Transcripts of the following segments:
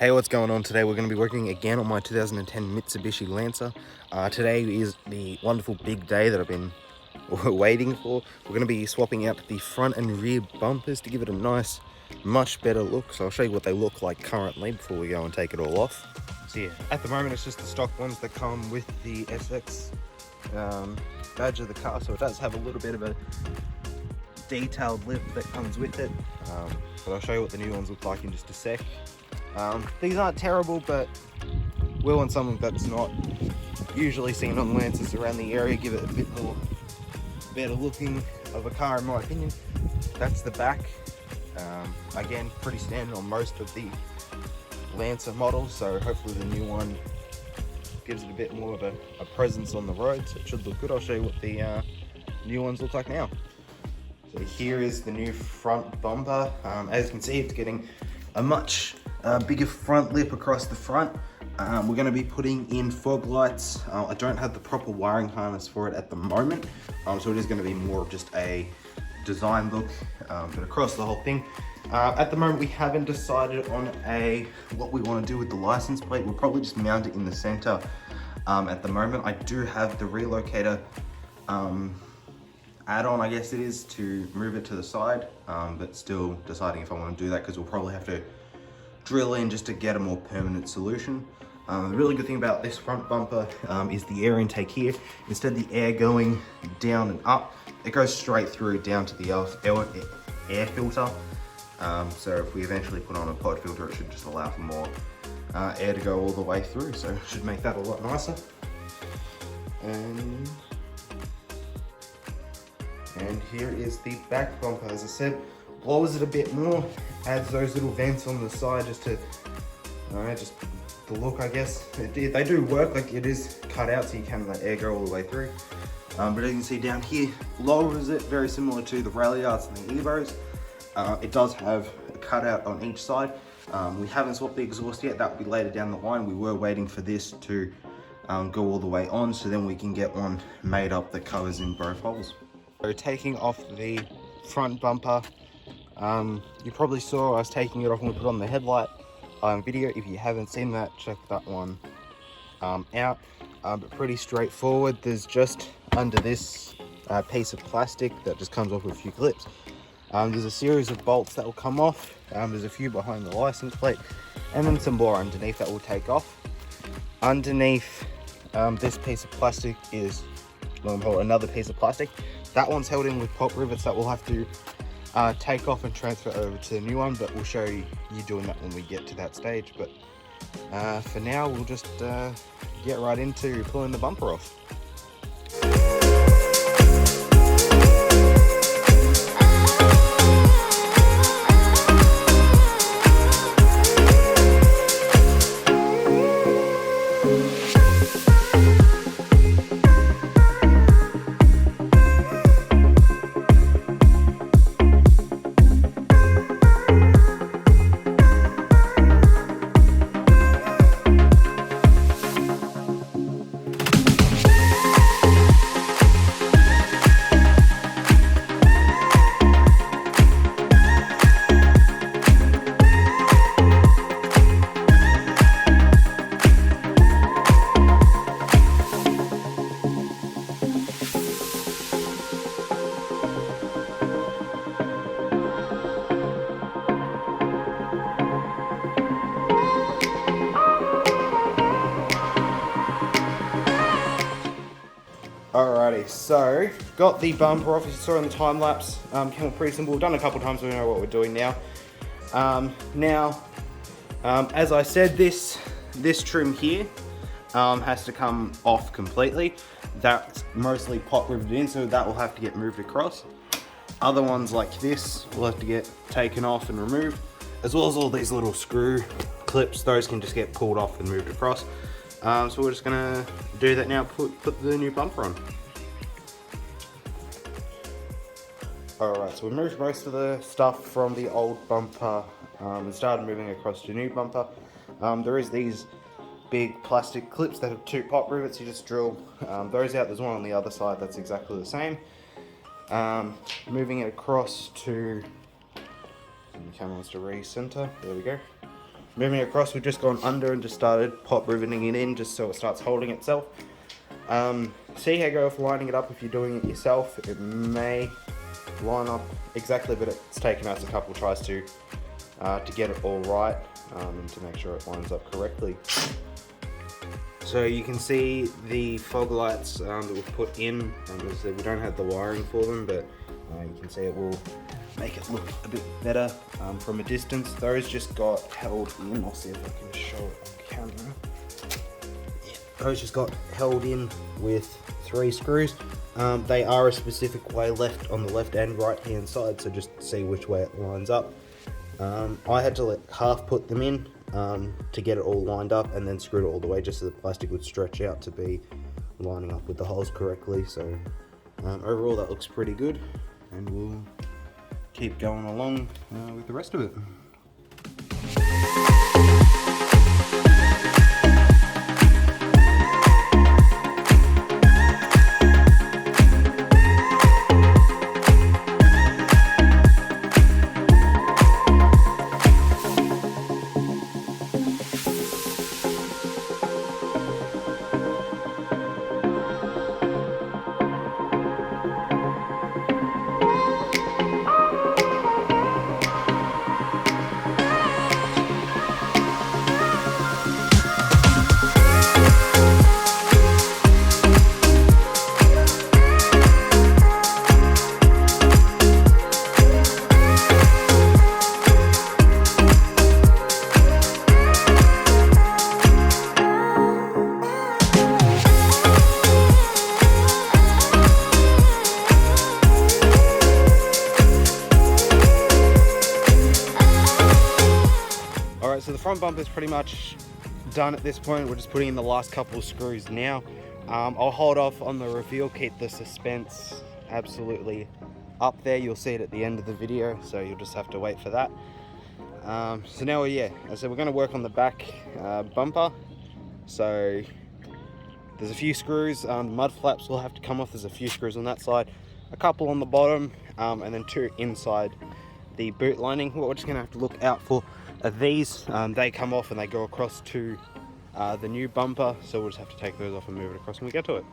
Hey, what's going on today? We're going to be working again on my 2010 Mitsubishi Lancer. Today is the wonderful big day that I've been waiting for. We're going to be swapping out the front and rear bumpers to give it a nice, much better look. So I'll show you what they look like currently before we go and take it all off. So yeah, at the moment it's just the stock ones that come with the SX badge of the car. So it does have a little bit of a detailed lip that comes with it. But I'll show you what the new ones look like in just a sec. These aren't terrible, but we want something that's not usually seen on Lancers around the area, give it a bit more better looking of a car in my opinion. That's the back. Again, pretty standard on most of the Lancer models, so hopefully the new one gives it a bit more of a presence on the road, so it should look good. I'll show you what the new ones look like now. So here is the new front bumper. As you can see, it's getting a much bigger front lip across the front. We're going to be putting in fog lights. I don't have the proper wiring harness for it at the moment, so it is going to be more of just a design look, but across the whole thing. At the moment we haven't decided on what we want to do with the license plate. We'll probably just mount it in the center. At the moment I do have the relocator add-on, I guess it is, to move it to the side, but still deciding if I want to do that, because we'll probably have to drill in just to get a more permanent solution. The really good thing about this front bumper is the air intake here. Instead of the air going down and up, it goes straight through down to the air filter. So if we eventually put on a pod filter, it should just allow for more air to go all the way through, so it should make that a lot nicer. And here is the back bumper. As I said, lowers it a bit more, adds those little vents on the side just to, just the look, I guess. They do work, like it is cut out so you can let air go all the way through. But as you can see down here, lowers it, very similar to the Ralliarts and the Evos. It does have a cutout on each side. We haven't swapped the exhaust yet, that will be later down the line. We were waiting for this to go all the way on, so then we can get one made up that covers in both holes. So taking off the front bumper, you probably saw I was taking it off when we put on the headlight video. If you haven't seen that, check that one out. But pretty straightforward. There's just under this piece of plastic that just comes off with a few clips. There's a series of bolts that will come off. There's a few behind the license plate, and then some more underneath that will take off. Underneath this piece of plastic is another piece of plastic. That one's held in with pop rivets that we'll have to take off and transfer over to the new one, but we'll show you doing that when we get to that stage. But for now, we'll just get right into pulling the bumper off. Alrighty, so got the bumper off, as you saw in the time lapse. Came pretty simple. We've done it a couple of times, so we know what we're doing now. As I said, this trim here has to come off completely. That's mostly pot riveted in, so that will have to get moved across. Other ones like this will have to get taken off and removed, as well as all these little screw clips. Those can just get pulled off and moved across. So we're just gonna do that now, put the new bumper on. Alright, so we moved most of the stuff from the old bumper and started moving across to the new bumper. There is these big plastic clips that have two pop rivets. You just drill those out. There's one on the other side that's exactly the same. Moving it across to, the camera wants to recenter, there we go. moving across, we've just gone under and just started pop riveting it in just so it starts holding itself. See how you go with lining it up. If you're doing it yourself, it may line up exactly, but it's taken us a couple tries to get it all right, and to make sure it lines up correctly. So you can see the fog lights that we've put in, as we don't have the wiring for them, but you can see it will make it look a bit better from a distance. Those just got held in. I'll see if I can show it on camera. Yeah, those just got held in with 3 screws. They are a specific way left on the left and right hand side, so just see which way it lines up. I had to half put them in to get it all lined up, and then screwed it all the way just so the plastic would stretch out to be lining up with the holes correctly. So overall that looks pretty good, and we'll keep going along with the rest of it. So the front bumper is pretty much done at this point. We're just putting in the last couple of screws now. I'll hold off on the reveal, keep the suspense absolutely up there. You'll see it at the end of the video, so you'll just have to wait for that. So now, yeah, as I said, we're going to work on the back bumper. So there's a few screws. The mud flaps will have to come off. There's a few screws on that side, a couple on the bottom, and then 2 inside the boot lining. What we're just going to have to look out for are these. They come off and they go across to the new bumper, so we'll just have to take those off and move it across when we get to it.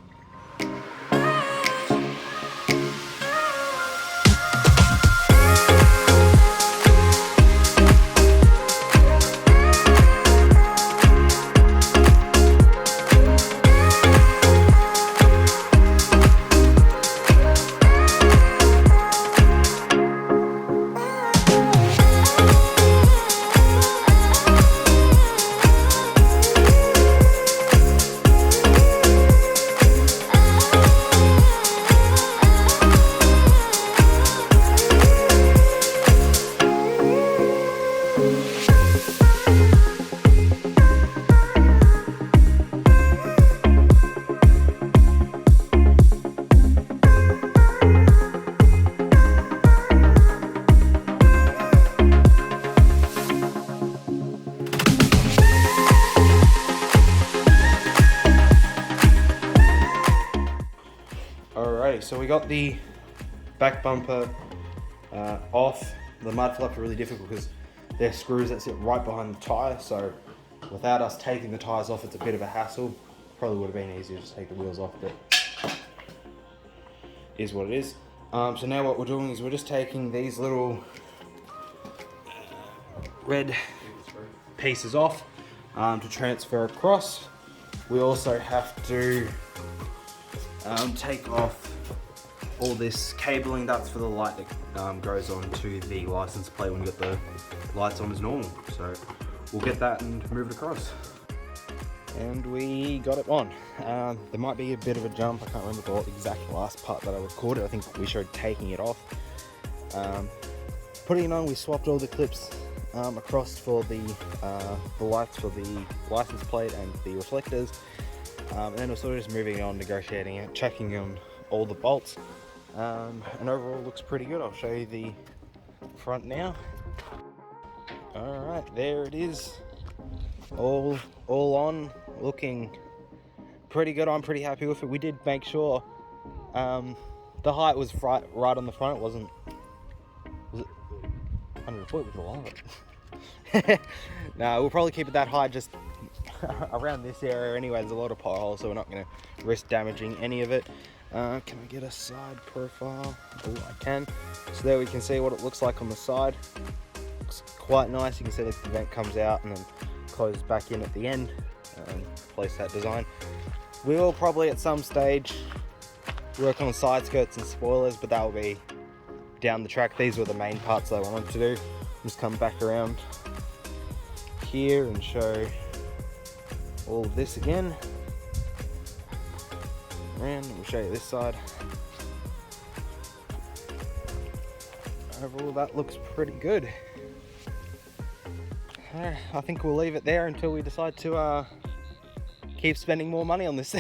So we got the back bumper off. The mud flaps are really difficult because they're screws that sit right behind the tyre, so without us taking the tyres off, it's a bit of a hassle. Probably would have been easier to just take the wheels off, but is what it is. So now what we're doing is we're just taking these little red pieces off to transfer across. We also have to take off all this cabling. That's for the light that goes on to the license plate when you get the lights on as normal. So we'll get that and move it across. And we got it on. There might be a bit of a jump. I can't remember the exact last part that I recorded. I think we showed taking it off. Putting it on, we swapped all the clips across for the lights for the license plate and the reflectors. And then we're sort of just moving on, negotiating it, checking on all the bolts. And overall looks pretty good. I'll show you the front now. Alright, there it is. All on, looking pretty good. I'm pretty happy with it. We did make sure the height was right on the front. Was it 100 foot with a lot? No, we'll probably keep it that high, just around this area anyway. There's a lot of potholes, so we're not going to risk damaging any of it. Can I get a side profile? Oh, I can. So there we can see what it looks like on the side. Looks quite nice. You can see the vent comes out and then closes back in at the end. Place that design. We will probably at some stage work on side skirts and spoilers, but that will be down the track. These were the main parts I wanted to do. Just come back around here and show all of this again. And we'll show you this side. Overall, that looks pretty good. I think we'll leave it there until we decide to keep spending more money on this.